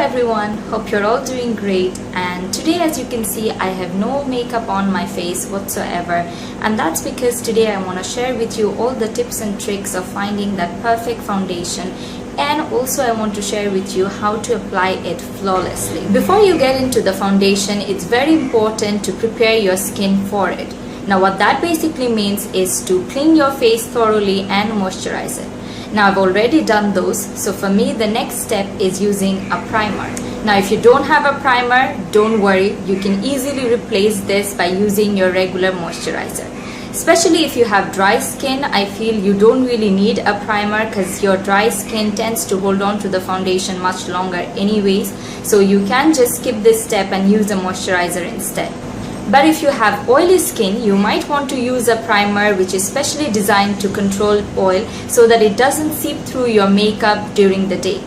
everyone, hope you're all doing great, and today as you can see I have no makeup on my face whatsoever, and that's because today I want to share with you all the tips and tricks of finding that perfect foundation, and also I want to share with you how to apply it flawlessly. Before you get into the foundation, it's very important to prepare your skin for it. Now what that basically means is to clean your face thoroughly and moisturize it. Now I've already done those, so for me the next step is using a primer. Now if you don't have a primer, don't worry, you can easily replace this by using your regular moisturizer. Especially if you have dry skin, I feel you don't really need a primer because your dry skin tends to hold on to the foundation much longer anyways, so you can just skip this step and use a moisturizer instead. But if you have oily skin, you might want to use a primer which is specially designed to control oil so that it doesn't seep through your makeup during the day.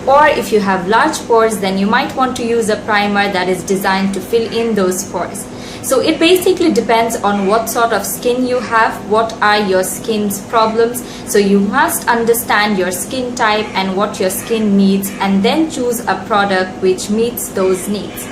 Or if you have large pores, then you might want to use a primer that is designed to fill in those pores. So it basically depends on what sort of skin you have, what are your skin's problems. So you must understand your skin type and what your skin needs, and then choose a product which meets those needs.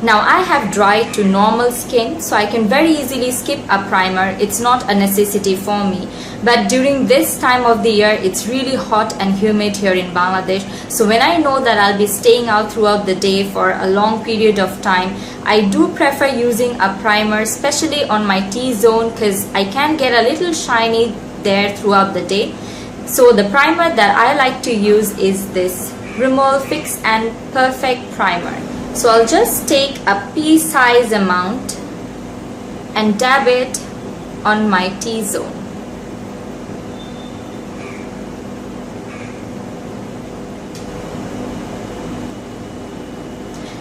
Now I have dry to normal skin, so I can very easily skip a primer. It's not a necessity for me. But during this time of the year, it's really hot and humid here in Bangladesh. So when I know that I'll be staying out throughout the day for a long period of time, I do prefer using a primer, especially on my T-zone, because I can get a little shiny there throughout the day. So the primer that I like to use is this Rimmel Fix and Perfect Primer. So I'll just take a pea-size amount and dab it on my T-zone.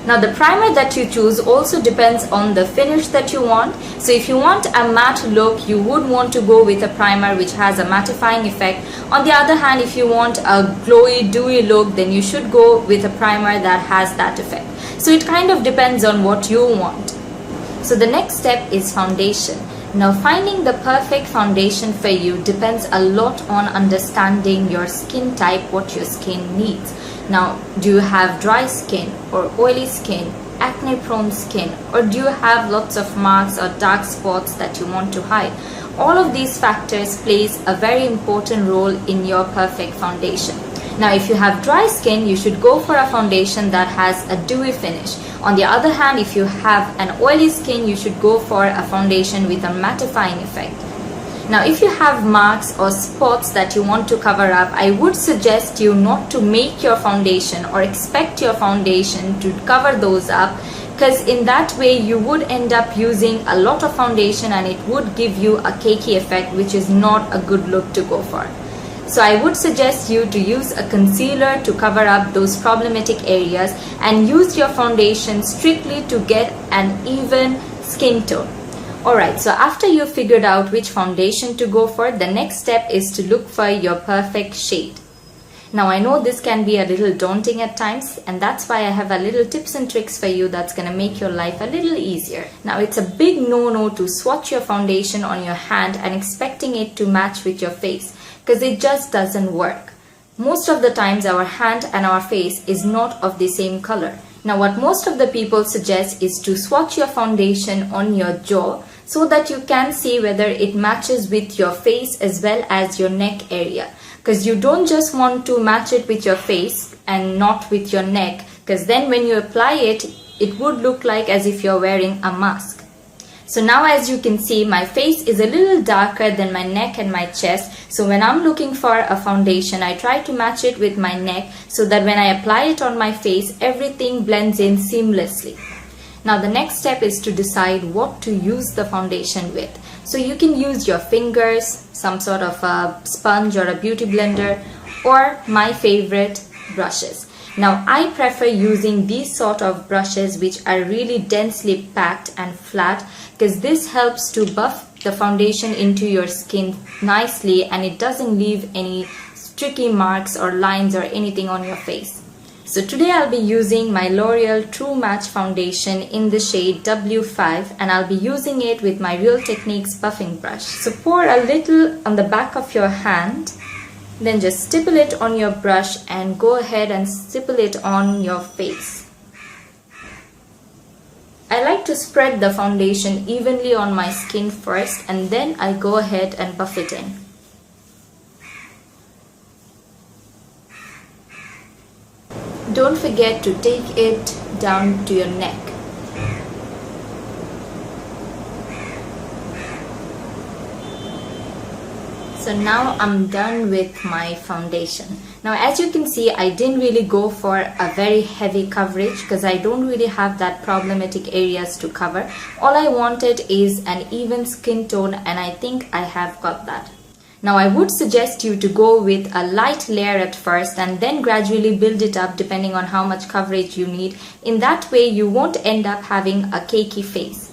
Now the primer that you choose also depends on the finish that you want. So if you want a matte look, you would want to go with a primer which has a mattifying effect. On the other hand, if you want a glowy, dewy look, then you should go with a primer that has that effect. So it kind of depends on what you want. So the next step is foundation. Now finding the perfect foundation for you depends a lot on understanding your skin type, what your skin needs. Now, do you have dry skin or oily skin, acne prone skin, or do you have lots of marks or dark spots that you want to hide? All of these factors plays a very important role in your perfect foundation. Now if you have dry skin, you should go for a foundation that has a dewy finish. On the other hand, if you have an oily skin, you should go for a foundation with a mattifying effect. Now if you have marks or spots that you want to cover up, I would suggest you not to make your foundation or expect your foundation to cover those up, because in that way you would end up using a lot of foundation and it would give you a cakey effect, which is not a good look to go for. So I would suggest you to use a concealer to cover up those problematic areas and use your foundation strictly to get an even skin tone. Alright, so after you've figured out which foundation to go for, the next step is to look for your perfect shade. Now I know this can be a little daunting at times, and that's why I have a little tips and tricks for you that's gonna make your life a little easier. Now it's a big no-no to swatch your foundation on your hand and expecting it to match with your face, because it just doesn't work. Most of the times our hand and our face is not of the same color. Now what most of the people suggest is to swatch your foundation on your jaw so that you can see whether it matches with your face as well as your neck area. Because you don't just want to match it with your face and not with your neck, because then when you apply it, it would look like as if you're wearing a mask. So now as you can see, my face is a little darker than my neck and my chest. So when I'm looking for a foundation, I try to match it with my neck so that when I apply it on my face, everything blends in seamlessly. Now the next step is to decide what to use the foundation with. So you can use your fingers, some sort of a sponge or a beauty blender, or my favorite, brushes. Now I prefer using these sort of brushes which are really densely packed and flat, because this helps to buff the foundation into your skin nicely and it doesn't leave any streaky marks or lines or anything on your face. So today I'll be using my L'Oreal True Match Foundation in the shade W5, and I'll be using it with my Real Techniques buffing brush. So pour a little on the back of your hand Then just stipple it on your brush and go ahead and stipple it on your face. I like to spread the foundation evenly on my skin first, and then I go ahead and buff it in. Don't forget to take it down to your neck. So now I'm done with my foundation. Now as you can see, I didn't really go for a very heavy coverage because I don't really have that problematic areas to cover. All I wanted is an even skin tone, and I think I have got that. Now I would suggest you to go with a light layer at first and then gradually build it up depending on how much coverage you need. In that way you won't end up having a cakey face.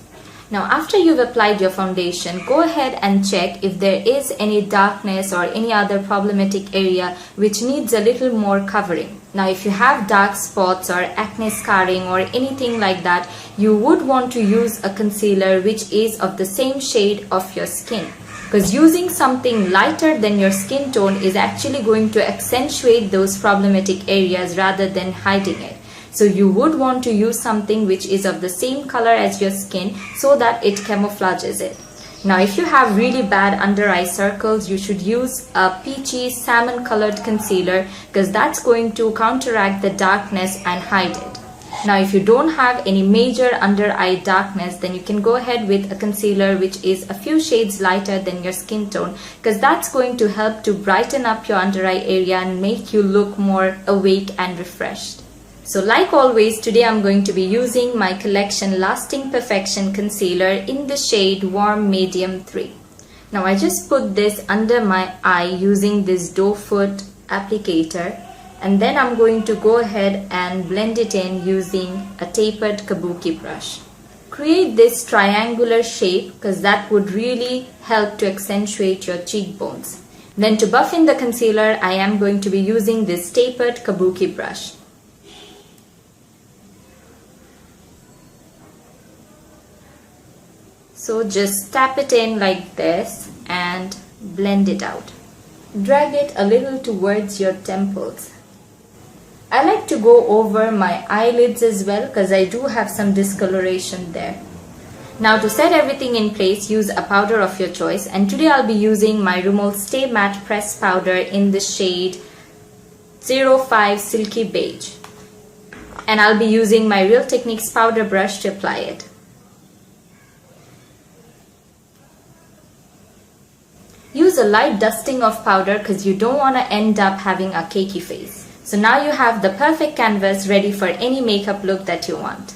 Now after you've applied your foundation, go ahead and check if there is any darkness or any other problematic area which needs a little more covering. Now if you have dark spots or acne scarring or anything like that, you would want to use a concealer which is of the same shade of your skin. Because using something lighter than your skin tone is actually going to accentuate those problematic areas rather than hiding it. So you would want to use something which is of the same color as your skin so that it camouflages it. Now if you have really bad under eye circles, you should use a peachy salmon colored concealer because that's going to counteract the darkness and hide it. Now if you don't have any major under eye darkness, then you can go ahead with a concealer which is a few shades lighter than your skin tone, because that's going to help to brighten up your under eye area and make you look more awake and refreshed. So like always, today I'm going to be using my Collection Lasting Perfection Concealer in the shade Warm Medium 3. Now I just put this under my eye using this doe foot applicator, and then I'm going to go ahead and blend it in using a tapered kabuki brush. Create this triangular shape because that would really help to accentuate your cheekbones. Then to buff in the concealer, I am going to be using this tapered kabuki brush. So just tap it in like this and blend it out. Drag it a little towards your temples. I like to go over my eyelids as well because I do have some discoloration there. Now to set everything in place, use a powder of your choice, and today I'll be using my Rimmel Stay Matte Pressed Powder in the shade 05 Silky Beige. And I'll be using my Real Techniques powder brush to apply it. Use a light dusting of powder because you don't want to end up having a cakey face. So now you have the perfect canvas ready for any makeup look that you want.